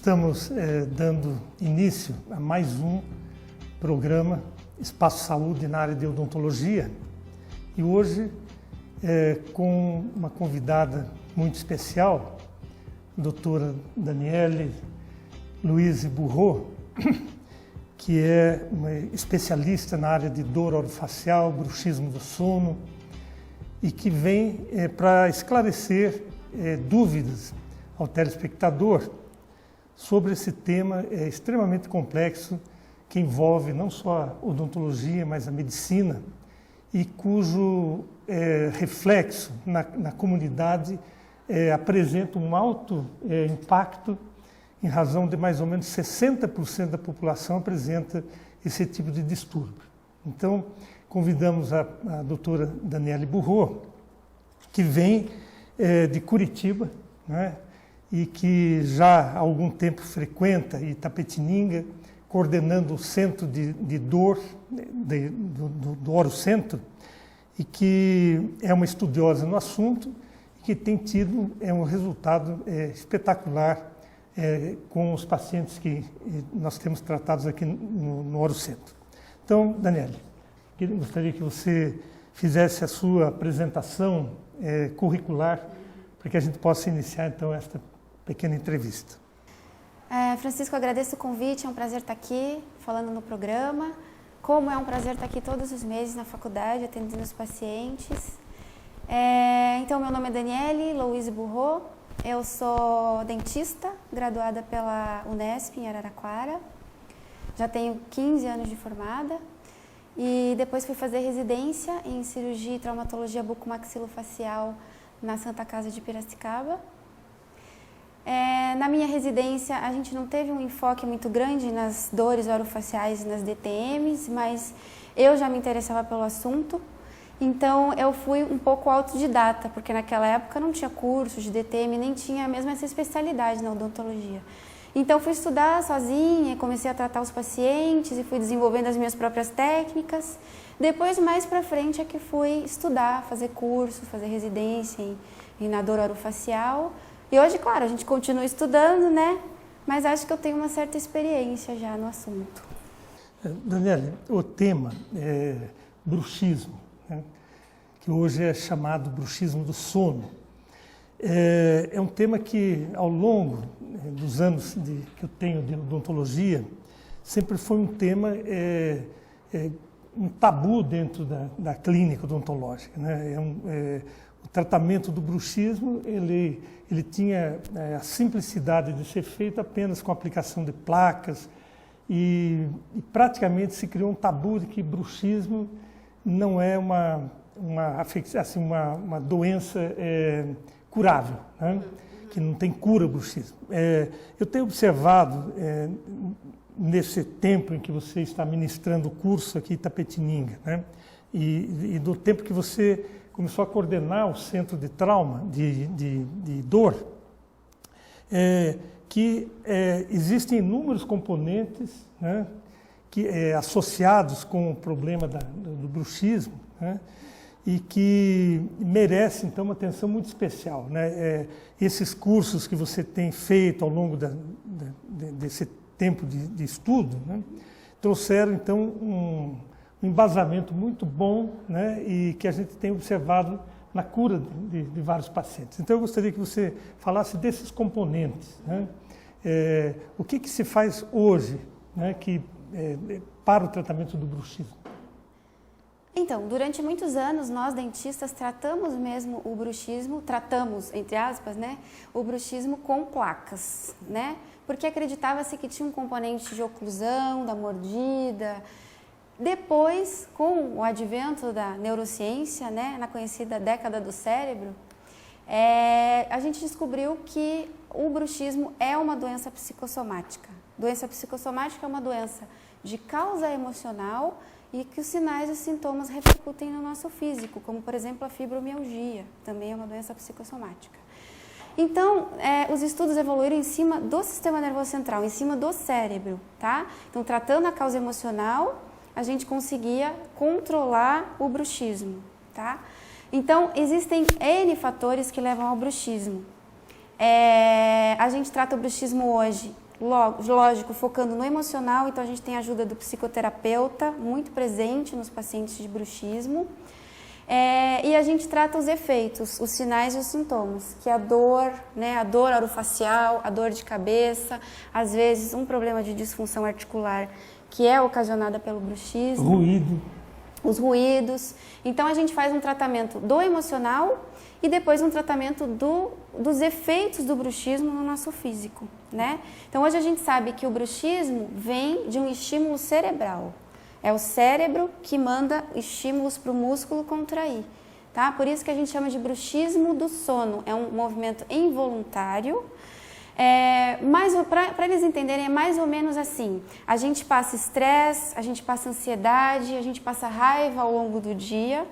Estamos dando início a mais um programa Espaço Saúde na área de odontologia e hoje com uma convidada muito especial, a doutora Daniele Louise Bourreau, que é uma especialista na área de dor orofacial, bruxismo do sono e que vem para esclarecer dúvidas ao telespectador sobre esse tema extremamente complexo que envolve não só a odontologia, mas a medicina e cujo reflexo na comunidade apresenta um alto impacto em razão de mais ou menos 60% da população apresenta esse tipo de distúrbio. Então, convidamos a doutora Daniele Bourreau, que vem de Curitiba, né, e que já há algum tempo frequenta Itapetininga, coordenando o Centro de Dor do Orocentro, e que é uma estudiosa no assunto e que tem tido um resultado espetacular com os pacientes que nós temos tratados aqui no Orocentro. Então, Daniele, gostaria que você fizesse a sua apresentação curricular para que a gente possa iniciar então esta pequena entrevista. Francisco, agradeço o convite, é um prazer estar aqui falando no programa. Como é um prazer estar aqui todos os meses na faculdade, atendendo os pacientes. Então, meu nome é Daniele Louise Bourreau, eu sou dentista, graduada pela Unesp em Araraquara. Já tenho 15 anos de formada e depois fui fazer residência em cirurgia e traumatologia bucomaxilofacial na Santa Casa de Piracicaba. Na minha residência, a gente não teve um enfoque muito grande nas dores orofaciais e nas DTMs, mas eu já me interessava pelo assunto, então eu fui um pouco autodidata, porque naquela época não tinha curso de DTM, nem tinha mesmo essa especialidade na odontologia. Então fui estudar sozinha, comecei a tratar os pacientes e fui desenvolvendo as minhas próprias técnicas. Depois, mais pra frente, é que fui estudar, fazer curso, fazer residência na dor orofacial. E hoje, claro, a gente continua estudando, né? Mas acho que eu tenho uma certa experiência já no assunto. Daniele, o tema é bruxismo, né? Que hoje é chamado bruxismo do sono. É um tema que, ao longo dos anos que eu tenho de odontologia, sempre foi um tema, um tabu dentro da clínica odontológica, né? O tratamento do bruxismo, ele tinha a simplicidade de ser feito apenas com a aplicação de placas e praticamente se criou um tabu de que bruxismo não é uma doença curável, né? Que não tem cura o bruxismo. Eu tenho observado nesse tempo em que você está ministrando o curso aqui em Itapetininga, né? E do tempo que você começou a coordenar o centro de trauma, de dor, que existem inúmeros componentes, né, associados com o problema do bruxismo, né, e que merecem, então, uma atenção muito especial, né? Esses cursos que você tem feito ao longo desse tempo de estudo, né, trouxeram, então, um embasamento muito bom, né, e que a gente tem observado na cura de vários pacientes. Então, eu gostaria que você falasse desses componentes, né? O que se faz hoje, né, para o tratamento do bruxismo? Então, durante muitos anos, nós dentistas tratamos mesmo o bruxismo, entre aspas, né, o bruxismo com placas, né, porque acreditava-se que tinha um componente de oclusão, da mordida. Depois, com o advento da neurociência, né, na conhecida década do cérebro, a gente descobriu que o bruxismo é uma doença psicossomática. Doença psicossomática é uma doença de causa emocional e que os sinais e os sintomas repercutem no nosso físico, como, por exemplo, a fibromialgia, também é uma doença psicossomática. Então, os estudos evoluíram em cima do sistema nervoso central, em cima do cérebro, tá? Então, tratando a causa emocional, a gente conseguia controlar o bruxismo, tá? Então, existem N fatores que levam ao bruxismo. A gente trata o bruxismo hoje lógico, focando no emocional, então a gente tem a ajuda do psicoterapeuta, muito presente nos pacientes de bruxismo. E a gente trata os efeitos, os sinais e os sintomas, que é a dor, né, a dor orofacial, a dor de cabeça, às vezes um problema de disfunção articular que é ocasionada pelo bruxismo. Ruído. Os ruídos. Então a gente faz um tratamento do emocional e depois um tratamento dos efeitos do bruxismo no nosso físico, né? Então hoje a gente sabe que o bruxismo vem de um estímulo cerebral. É o cérebro que manda estímulos para o músculo contrair, tá? Por isso que a gente chama de bruxismo do sono. É um movimento involuntário. Mas para eles entenderem, é mais ou menos assim. A gente passa estresse, a gente passa ansiedade, a gente passa raiva ao longo do dia.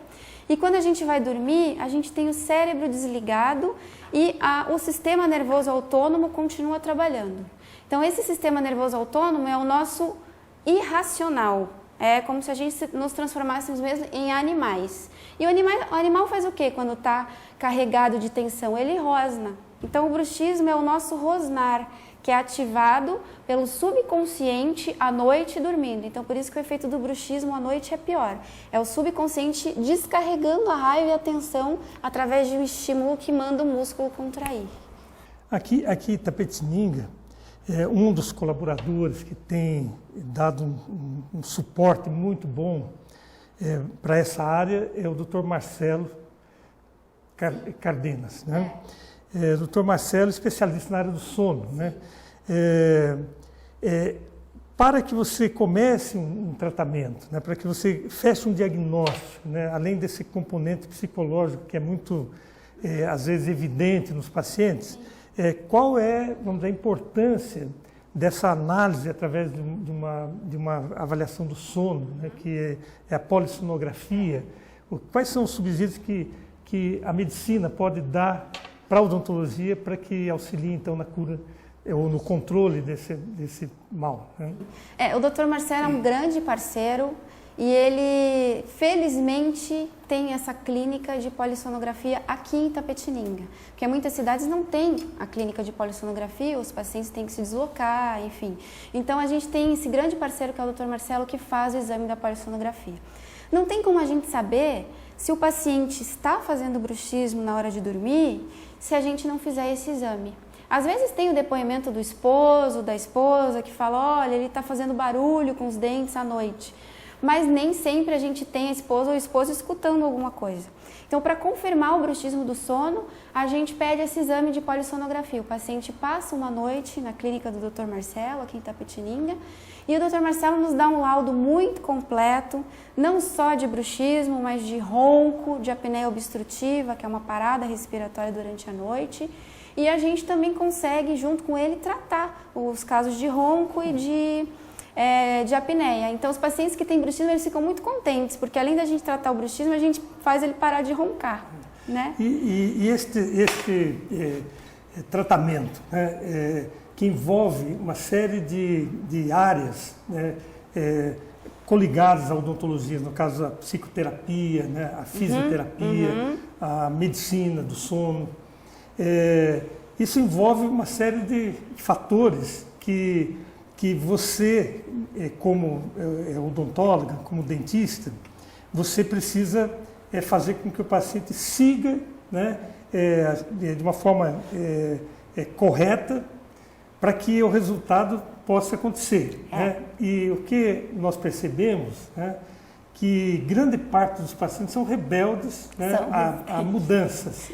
E quando a gente vai dormir, a gente tem o cérebro desligado e o sistema nervoso autônomo continua trabalhando. Então esse sistema nervoso autônomo é o nosso irracional. É como se a gente nos transformássemos mesmo em animais. E o animal faz o quê quando está carregado de tensão? Ele rosna. Então o bruxismo é o nosso rosnar, que é ativado pelo subconsciente à noite dormindo. Então por isso que o efeito do bruxismo à noite é pior. É o subconsciente descarregando a raiva e a tensão através de um estímulo que manda o músculo contrair. Aqui em Itapetininga, um dos colaboradores que tem dado um suporte muito bom para essa área é o Dr. Marcelo Cardenas, né? Dr. Marcelo, especialista na área do sono, né? Para que você comece um tratamento, né? Para que você feche um diagnóstico, né? Além desse componente psicológico que é muito, às vezes, evidente nos pacientes, qual é, vamos dizer, a importância dessa análise através de uma avaliação do sono, né, que é a polissonografia? Quais são os subsídios que a medicina pode dar para a odontologia para que auxilie, então, na cura ou no controle desse mal, né? O Dr. Marcelo é um grande parceiro e ele, felizmente, tem essa clínica de polissonografia aqui em Itapetininga. Porque muitas cidades não têm a clínica de polissonografia, os pacientes têm que se deslocar, enfim. Então, a gente tem esse grande parceiro que é o Dr. Marcelo, que faz o exame da polissonografia. Não tem como a gente saber se o paciente está fazendo bruxismo na hora de dormir se a gente não fizer esse exame. Às vezes tem o depoimento do esposo, da esposa, que fala, olha, ele está fazendo barulho com os dentes à noite. Mas nem sempre a gente tem a esposa ou o esposo escutando alguma coisa. Então, para confirmar o bruxismo do sono, a gente pede esse exame de polissonografia. O paciente passa uma noite na clínica do Dr. Marcelo, aqui em Itapetininga, e o Dr. Marcelo nos dá um laudo muito completo, não só de bruxismo, mas de ronco, de apneia obstrutiva, que é uma parada respiratória durante a noite. E a gente também consegue, junto com ele, tratar os casos de ronco e de apneia. Então, os pacientes que têm bruxismo, eles ficam muito contentes, porque além da gente tratar o bruxismo, a gente faz ele parar de roncar, né? E este tratamento, né, que envolve uma série de áreas, né, coligadas à odontologia, no caso a psicoterapia, né, a fisioterapia, a medicina do sono, isso envolve uma série de fatores que você, como odontóloga, como dentista, você precisa fazer com que o paciente siga, né, de uma forma correta para que o resultado possa acontecer. Né? E o que nós percebemos, né, que grande parte dos pacientes são rebeldes, né, a mudanças.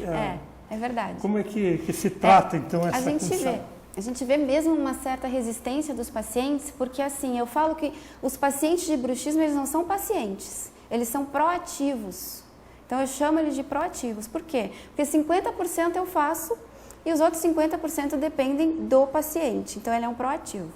É verdade. Como é que se trata, então, essa condição? A gente vê mesmo uma certa resistência dos pacientes, porque assim, eu falo que os pacientes de bruxismo, eles não são pacientes, eles são proativos. Então eu chamo eles de proativos. Por quê? Porque 50% eu faço e os outros 50% dependem do paciente. Então ele é um proativo.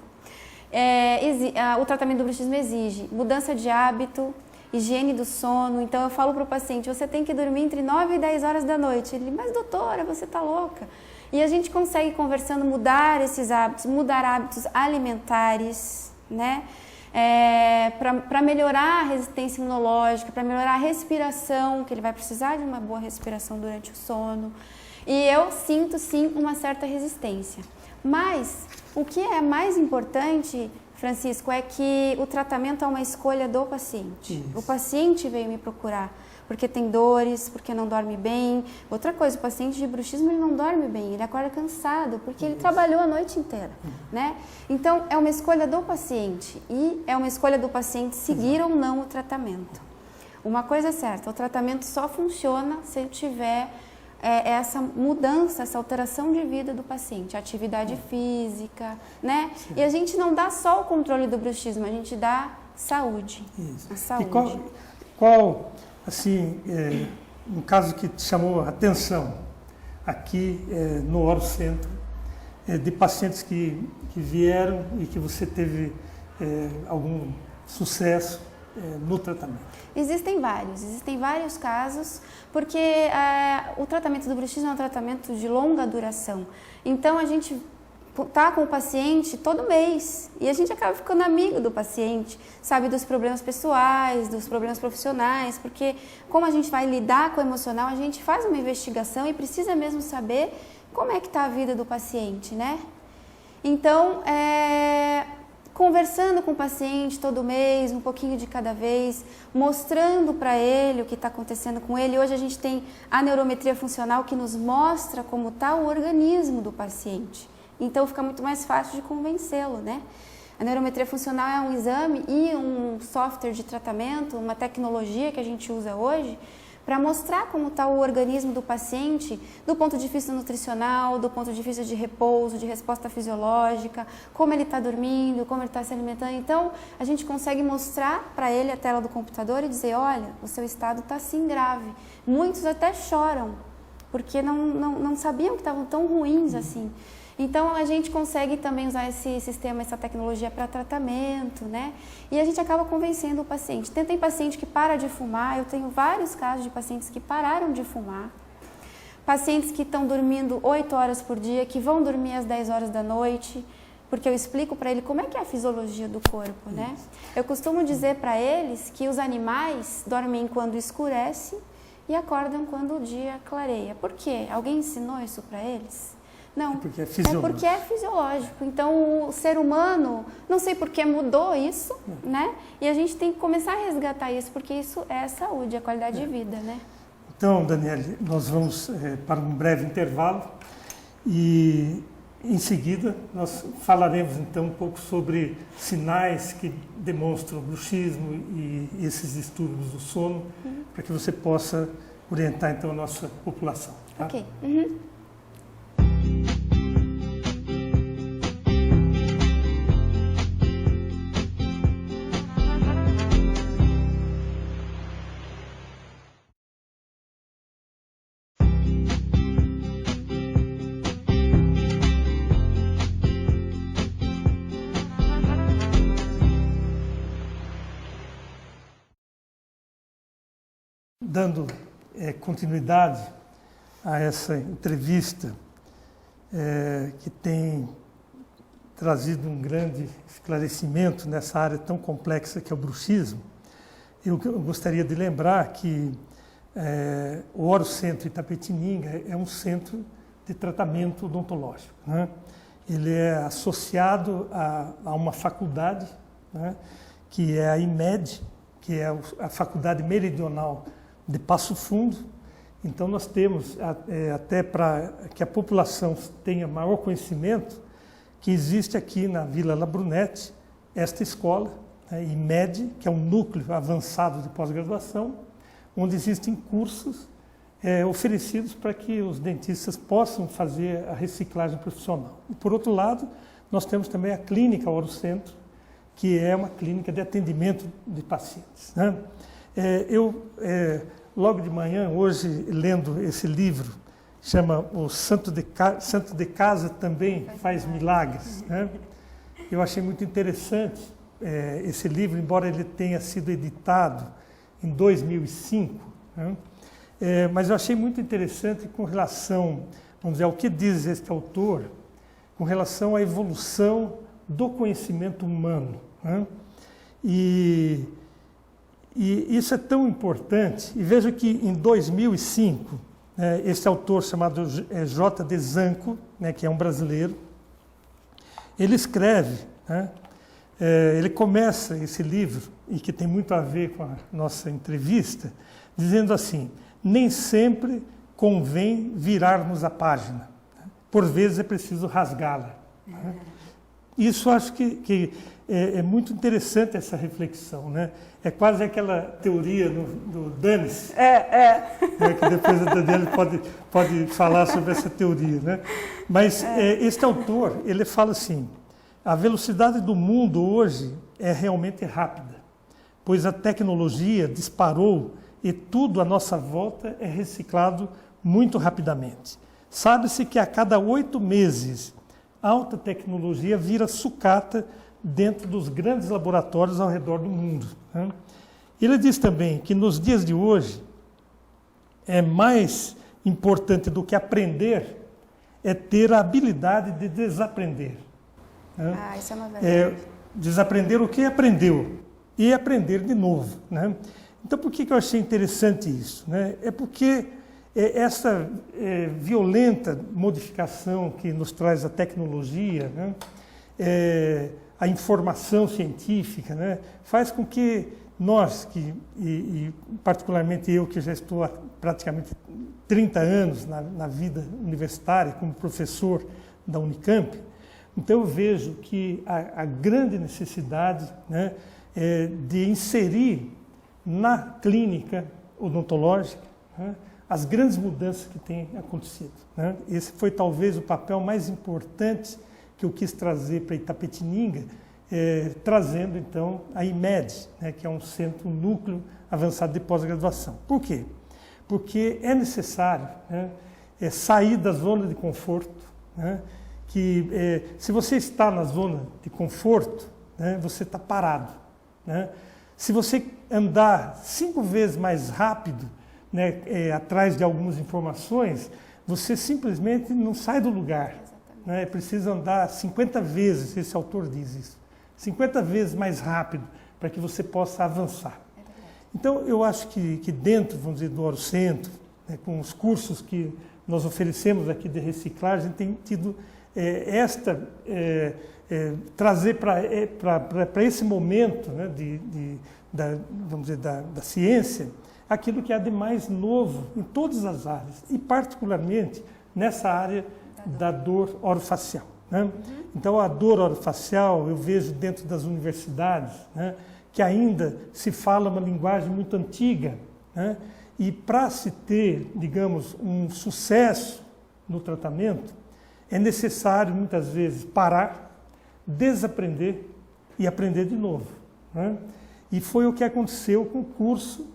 O tratamento do bruxismo exige mudança de hábito, higiene do sono. Então eu falo para o paciente, você tem que dormir entre 9 e 10 horas da noite. Ele, mas doutora, você está louca? E a gente consegue, conversando, mudar esses hábitos, mudar hábitos alimentares, né? Para melhorar a resistência imunológica, para melhorar a respiração, que ele vai precisar de uma boa respiração durante o sono. E eu sinto, sim, uma certa resistência. Mas O que é mais importante, Francisco, é que o tratamento é uma escolha do paciente. Isso. O paciente veio me procurar porque tem dores, porque não dorme bem. Outra coisa, o paciente de bruxismo ele não dorme bem, ele acorda cansado, porque ele trabalhou a noite inteira, né? Então, é uma escolha do paciente e é uma escolha do paciente seguir ou não o tratamento. Uma coisa é certa, o tratamento só funciona se ele tiver essa mudança, essa alteração de vida do paciente, atividade física, né? Sim. E a gente não dá só o controle do bruxismo, a gente dá saúde. Isso. A saúde. E qual assim, um caso que te chamou a atenção aqui no Orocentro, de pacientes que vieram e que você teve algum sucesso no tratamento? Existem vários casos, porque o tratamento do bruxismo é um tratamento de longa duração. Então, a gente está com o paciente todo mês e a gente acaba ficando amigo do paciente, sabe dos problemas pessoais, dos problemas profissionais, porque como a gente vai lidar com o emocional, a gente faz uma investigação e precisa mesmo saber como é que está a vida do paciente, né? Então, conversando com o paciente todo mês, um pouquinho de cada vez, mostrando para ele o que está acontecendo com ele. Hoje a gente tem a neurometria funcional que nos mostra como está o organismo do paciente. Então fica muito mais fácil de convencê-lo, né? A neurometria funcional é um exame e um software de tratamento, uma tecnologia que a gente usa hoje para mostrar como está o organismo do paciente do ponto de vista nutricional, do ponto de vista de repouso, de resposta fisiológica, como ele está dormindo, como ele está se alimentando. Então, a gente consegue mostrar para ele a tela do computador e dizer, olha, o seu estado está assim grave. Muitos até choram, porque não sabiam que estavam tão ruins assim. Então, a gente consegue também usar esse sistema, essa tecnologia para tratamento, né? E a gente acaba convencendo o paciente. Tem paciente que para de fumar, eu tenho vários casos de pacientes que pararam de fumar. Pacientes que estão dormindo 8 horas por dia, que vão dormir às 10 horas da noite, porque eu explico para ele como é que é a fisiologia do corpo, né? Eu costumo dizer para eles que os animais dormem quando escurece e acordam quando o dia clareia. Por quê? Alguém ensinou isso para eles? Não, porque é fisiológico. Então, o ser humano, não sei por que mudou isso, né? E a gente tem que começar a resgatar isso, porque isso é saúde, é qualidade de vida, né? Então, Daniele, nós vamos para um breve intervalo e, em seguida, nós falaremos, então, um pouco sobre sinais que demonstram o bruxismo e esses distúrbios do sono, para que você possa orientar, então, a nossa população. Tá? Ok. Dando continuidade a essa entrevista que tem trazido um grande esclarecimento nessa área tão complexa que é o bruxismo, eu gostaria de lembrar que o Orocentro Itapetininga é um centro de tratamento odontológico, né? Ele é associado a uma faculdade, né, que é a IMED, que é a Faculdade Meridional de Passo Fundo. Então nós temos, até para que a população tenha maior conhecimento, que existe aqui na Vila Labrunete esta escola, IMED, que é um núcleo avançado de pós-graduação, onde existem cursos oferecidos para que os dentistas possam fazer a reciclagem profissional. E por outro lado, nós temos também a Clínica Orocentro, que é uma clínica de atendimento de pacientes, né? Logo de manhã, hoje, lendo esse livro, chama O Santo de Casa Também Faz Milagres, né? Eu achei muito interessante esse livro, embora ele tenha sido editado em 2005, né? Mas eu achei muito interessante com relação, vamos dizer, ao que diz este autor, com relação à evolução do conhecimento humano, né? E isso é tão importante. E veja que em 2005, esse autor chamado J.D. Zanco, né, que é um brasileiro, ele escreve, né? Ele começa esse livro, e que tem muito a ver com a nossa entrevista, dizendo assim: nem sempre convém virarmos a página, né? Por vezes é preciso rasgá-la. Né? Isso acho que é muito interessante, essa reflexão, né? É quase aquela teoria do dane-se, né? Que depois a Daniela pode falar sobre essa teoria, né? Mas este autor, ele fala assim: a velocidade do mundo hoje é realmente rápida, pois a tecnologia disparou e tudo à nossa volta é reciclado muito rapidamente. Sabe-se que a cada 8 meses, alta tecnologia vira sucata dentro dos grandes laboratórios ao redor do mundo, né? Ele diz também que nos dias de hoje é mais importante do que aprender é ter a habilidade de desaprender. Né? Isso é uma verdade. Desaprender o que aprendeu e aprender de novo, né? Então, por que eu achei interessante isso, né? É porque essa violenta modificação que nos traz a tecnologia, né? A informação científica, né? Faz com que nós, e particularmente eu, que já estou há praticamente 30 anos na vida universitária como professor da Unicamp, então eu vejo que a grande necessidade, né, de inserir na clínica odontológica, né, as grandes mudanças que têm acontecido, né? Esse foi talvez o papel mais importante que eu quis trazer para Itapetininga, trazendo então a IMED, né, que é um centro, um núcleo avançado de pós-graduação. Por quê? Porque é necessário, né, sair da zona de conforto, né, que se você está na zona de conforto, né, você está parado, né? Se você andar 5 vezes mais rápido, né, atrás de algumas informações, você simplesmente não sai do lugar, né? Precisa andar 50 vezes, esse autor diz isso, 50 vezes mais rápido para que você possa avançar. Então, eu acho que dentro, vamos dizer, do Orocentro, né, com os cursos que nós oferecemos aqui de reciclagem, tem tido trazer para esse momento, né, vamos dizer, da ciência, aquilo que há de mais novo em todas as áreas, e particularmente nessa área da dor orofacial, né? Então, a dor orofacial, eu vejo dentro das universidades, né, que ainda se fala uma linguagem muito antiga, né? E para se ter, digamos, um sucesso no tratamento, é necessário, muitas vezes, parar, desaprender e aprender de novo, né? E foi o que aconteceu com o curso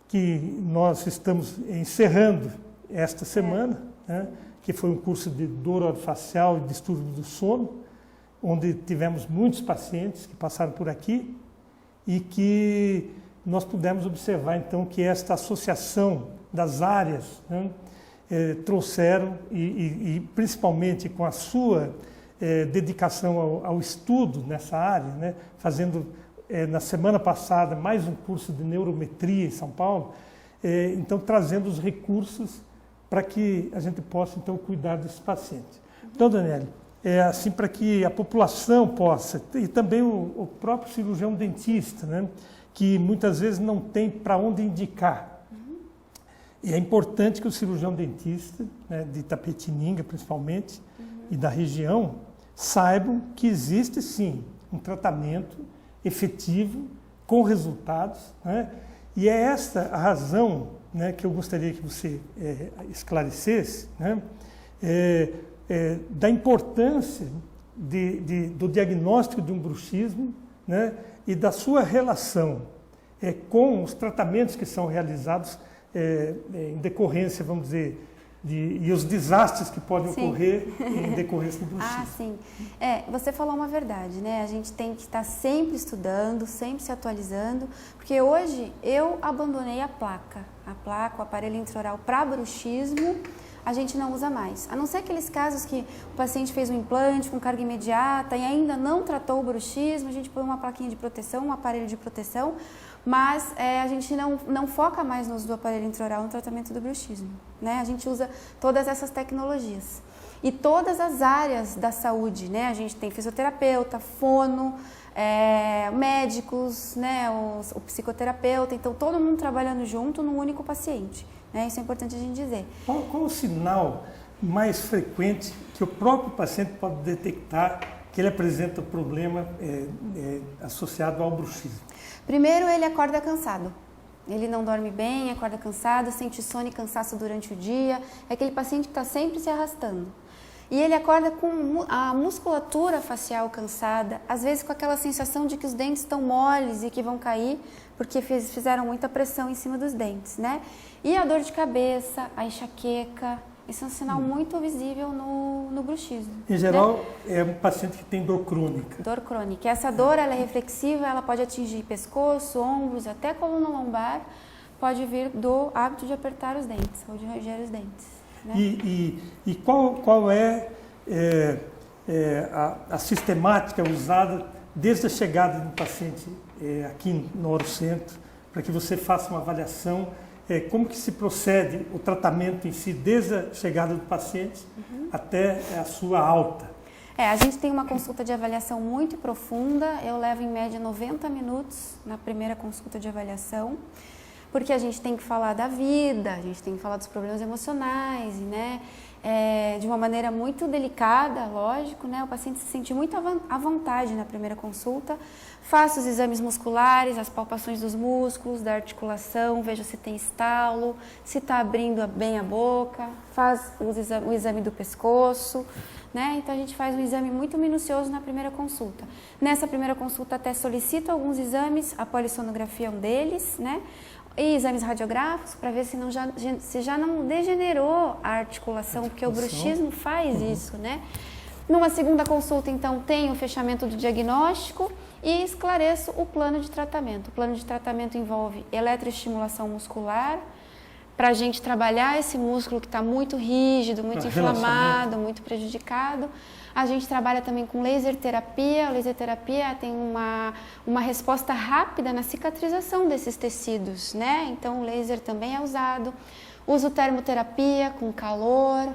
que nós estamos encerrando esta semana, né? Que foi um curso de dor orofacial e distúrbio do sono, onde tivemos muitos pacientes que passaram por aqui e que nós pudemos observar, então, que esta associação das áreas, né, trouxeram, e principalmente com a sua dedicação ao estudo nessa área, né, fazendo na semana passada mais um curso de neurometria em São Paulo, então trazendo os recursos para que a gente possa então cuidar desses pacientes. Então, Daniela, assim para que a população possa, e também o próprio cirurgião dentista, né, que muitas vezes não tem para onde indicar. E é importante que o cirurgião dentista, né, de Itapetininga principalmente, e da região, saibam que existe sim um tratamento efetivo, com resultados, né? E é esta a razão, né, que eu gostaria que você esclarecesse, né, da importância do diagnóstico de um bruxismo, né, e da sua relação com os tratamentos que são realizados em decorrência, vamos dizer, e os desastres que podem ocorrer em decorrência do bruxismo. Sim. Você falou uma verdade, né? A gente tem que estar sempre estudando, sempre se atualizando, porque hoje eu abandonei a placa, o aparelho intraoral para bruxismo, a gente não usa mais. A não ser aqueles casos que o paciente fez um implante com carga imediata e ainda não tratou o bruxismo, a gente põe uma plaquinha de proteção, um aparelho de proteção, mas a gente não foca mais no uso do aparelho intraoral no tratamento do bruxismo, né? A gente usa todas essas tecnologias. e todas as áreas da saúde, né? A gente tem fisioterapeuta, fono, médicos, né? O psicoterapeuta, então todo mundo trabalhando junto num único paciente, né? Isso é importante a gente dizer. Qual o sinal mais frequente que o próprio paciente pode detectar que ele apresenta o problema associado ao bruxismo? Primeiro, ele acorda cansado. Ele não dorme bem, acorda cansado, sente sono e cansaço durante o dia. É aquele paciente que está sempre se arrastando. E ele acorda com a musculatura facial cansada, às vezes com aquela sensação de que os dentes estão moles e que vão cair, porque fizeram muita pressão em cima dos dentes, né? E a dor de cabeça, a enxaqueca, isso é um sinal muito visível no bruxismo. Em geral, né? É um paciente que tem dor crônica. Dor crônica. Essa dor, ela é reflexiva, ela pode atingir pescoço, ombros, até coluna lombar, pode vir do hábito de apertar os dentes ou de ranger os dentes. Né? E qual é a sistemática usada desde a chegada do paciente aqui no Orocentro, para que você faça uma avaliação, como que se procede o tratamento em si, desde a chegada do paciente até a sua alta? A gente tem uma consulta de avaliação muito profunda, eu levo em média 90 minutos na primeira consulta de avaliação, porque a gente tem que falar da vida, a gente tem que falar dos problemas emocionais, né? De uma maneira muito delicada, lógico, né? O paciente se sente muito à vontade na primeira consulta. Faço os exames musculares, as palpações dos músculos, da articulação, vejo se tem estalo, se está abrindo bem a boca, faz o exame do pescoço, né? Então a gente faz um exame muito minucioso na primeira consulta. Nessa primeira consulta até solicito alguns exames, a polissonografia é um deles, né? E exames radiográficos para ver se já não degenerou a articulação, porque o bruxismo faz isso, né? Numa segunda consulta, então, tem o fechamento do diagnóstico e esclareço o plano de tratamento. O plano de tratamento envolve eletroestimulação muscular, para a gente trabalhar esse músculo que está muito rígido, muito inflamado, muito prejudicado. A gente trabalha também com laser terapia. A laser terapia tem uma resposta rápida na cicatrização desses tecidos, né? Então o laser também é usado. Uso termoterapia com calor,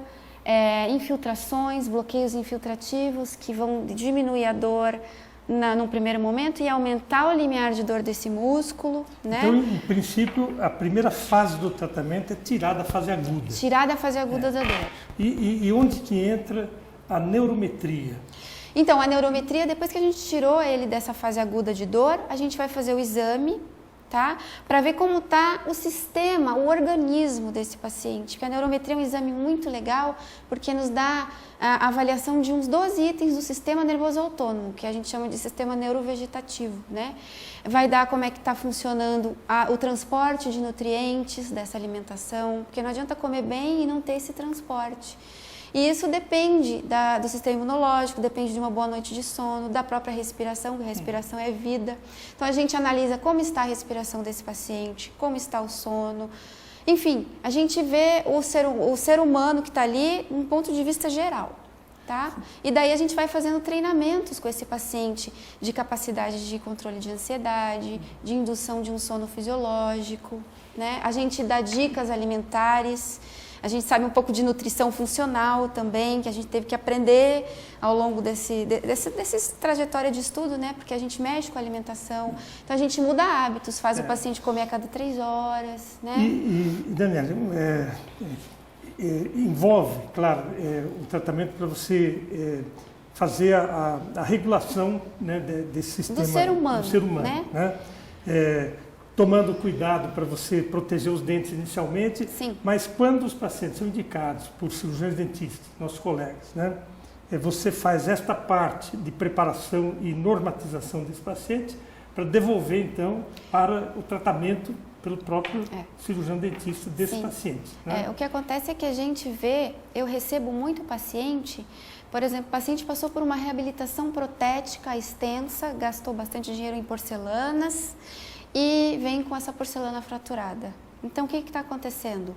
infiltrações, bloqueios infiltrativos que vão diminuir a dor num primeiro momento e aumentar o limiar de dor desse músculo, né? Então, em princípio, a primeira fase do tratamento é tirar da fase aguda. Tirar da fase aguda da dor. E onde que entra a neurometria? Então, a neurometria, depois que a gente tirou ele dessa fase aguda de dor, a gente vai fazer o exame, tá? Para ver como está o sistema, o organismo desse paciente. Porque a neurometria é um exame muito legal, porque nos dá a avaliação de uns 12 itens do sistema nervoso autônomo, que a gente chama de sistema neurovegetativo, né? Vai dar como é que está funcionando o transporte de nutrientes dessa alimentação, porque não adianta comer bem e não ter esse transporte. E isso depende do sistema imunológico, depende de uma boa noite de sono, da própria respiração, porque a respiração é vida. Então a gente analisa como está a respiração desse paciente, como está o sono. Enfim, a gente vê o ser humano que está ali num ponto de vista geral, tá? E daí a gente vai fazendo treinamentos com esse paciente de capacidade de controle de ansiedade, de indução de um sono fisiológico, né? A gente dá dicas alimentares. A gente sabe um pouco de nutrição funcional também, que a gente teve que aprender ao longo dessa trajetória de estudo, né? Porque a gente mexe com a alimentação. Então, a gente muda hábitos, faz o paciente comer a cada 3 horas, né? E Daniela, envolve, claro, o tratamento para você fazer a regulação, né, desse sistema do ser humano, né? Tomando cuidado para você proteger os dentes inicialmente. Sim. Mas quando os pacientes são indicados por cirurgiões dentistas, nossos colegas, né, você faz esta parte de preparação e normatização desse paciente para devolver, então, para o tratamento pelo próprio cirurgião dentista desse paciente. Né? O que acontece é que a gente vê, eu recebo muito paciente, por exemplo, o paciente passou por uma reabilitação protética extensa, gastou bastante dinheiro em porcelanas, e vem com essa porcelana fraturada. Então, o que está acontecendo?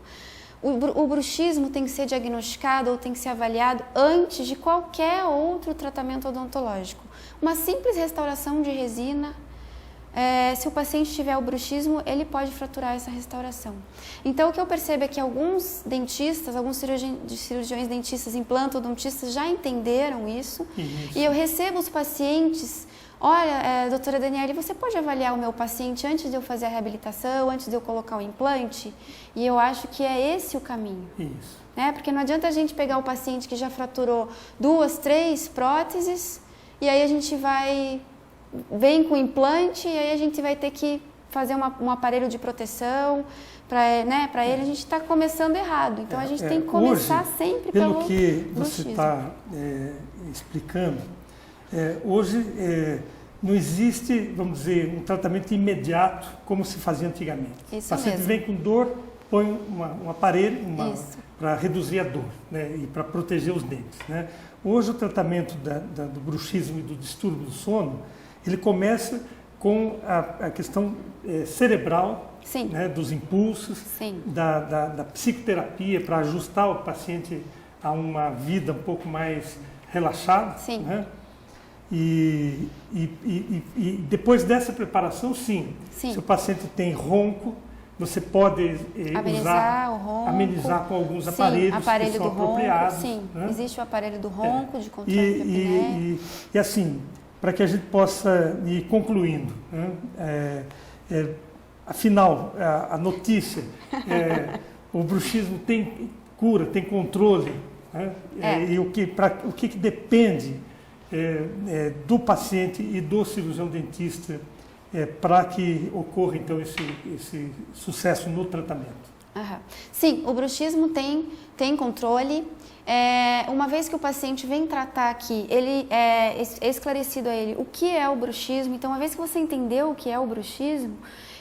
O bruxismo tem que ser diagnosticado ou tem que ser avaliado antes de qualquer outro tratamento odontológico. Uma simples restauração de resina se o paciente tiver o bruxismo, ele pode fraturar essa restauração. Então, o que eu percebo é que alguns dentistas, alguns cirurgiões dentistas, implantodontistas já entenderam isso. E eu recebo os pacientes, olha, doutora Daniele, você pode avaliar o meu paciente antes de eu fazer a reabilitação, antes de eu colocar o implante? E eu acho que é esse o caminho. Isso. Porque não adianta a gente pegar o paciente que já fraturou 2, 3 próteses, e aí a gente vem com o implante e aí a gente vai ter que fazer um aparelho de proteção para ele. A gente está começando errado. Então a gente tem que começar hoje, sempre pelo que você está explicando, hoje não existe, vamos dizer, um tratamento imediato como se fazia antigamente. Isso o paciente mesmo. vem com dor, põe um aparelho para reduzir a dor, né, e para proteger os dentes, né? Hoje o tratamento do bruxismo e do distúrbio do sono, ele começa com a questão cerebral, né, dos impulsos, da psicoterapia para ajustar o paciente a uma vida um pouco mais relaxada. Né? E depois dessa preparação, se o paciente tem ronco, você pode amenizar com alguns aparelhos que são apropriados. Né? Existe o aparelho do ronco, de controle de apneia. E assim, para que a gente possa ir concluindo, né? Afinal, a notícia, o bruxismo tem cura, tem controle, né? E o que depende do paciente e do cirurgião dentista para que ocorra então esse sucesso no tratamento. Sim, o bruxismo tem controle. Uma vez que o paciente vem tratar aqui, ele é esclarecido a ele o que é o bruxismo. Então, uma vez que você entendeu o que é o bruxismo,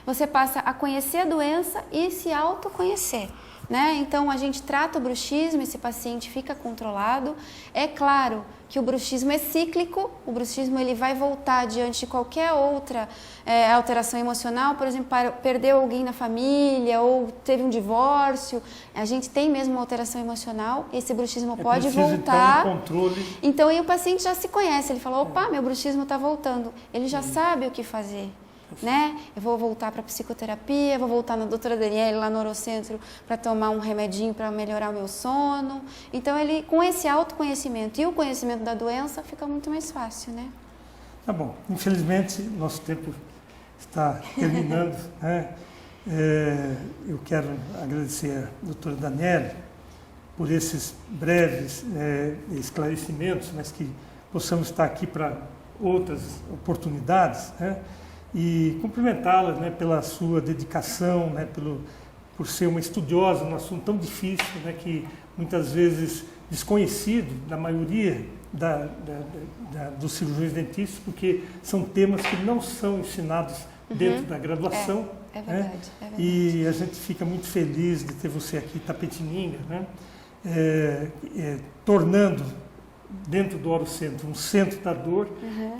você passa a conhecer a doença e se autoconhecer. Né? Então, a gente trata o bruxismo, esse paciente fica controlado. É claro que o bruxismo é cíclico, o bruxismo ele vai voltar diante de qualquer outra alteração emocional, por exemplo, perdeu alguém na família ou teve um divórcio, a gente tem mesmo uma alteração emocional, esse bruxismo pode voltar. Então, controle. Então, aí o paciente já se conhece, ele fala, opa, meu bruxismo está voltando, ele já sabe o que fazer. Né? Eu vou voltar para psicoterapia, vou voltar na doutora Daniele lá no Orocentro para tomar um remedinho para melhorar o meu sono. Então, ele, com esse autoconhecimento e o conhecimento da doença, fica muito mais fácil, né? Tá bom. Infelizmente, nosso tempo está terminando, né? Eu quero agradecer a doutora Daniele por esses breves esclarecimentos, mas que possamos estar aqui para outras oportunidades, né? E cumprimentá-la, né, pela sua dedicação, né, por ser uma estudiosa num assunto tão difícil, né, que muitas vezes desconhecido da maioria dos cirurgiões dentistas, porque são temas que não são ensinados dentro da graduação. É verdade, né? é verdade. E a gente fica muito feliz de ter você aqui em Itapetininga, né, tornando dentro do Orocentro um centro da dor,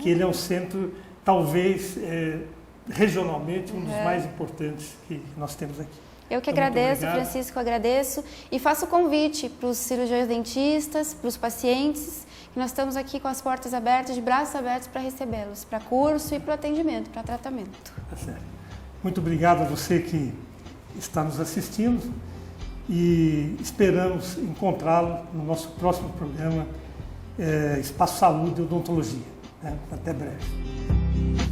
que ele é um centro talvez regionalmente um dos mais importantes que nós temos aqui. Eu que agradeço, Francisco, agradeço e faço o convite para os cirurgiões dentistas, para os pacientes, que nós estamos aqui com as portas abertas, de braços abertos para recebê-los, para curso e para atendimento, para tratamento. Tá certo. Muito obrigado a você que está nos assistindo e esperamos encontrá-lo no nosso próximo programa Espaço Saúde e Odontologia. Até breve.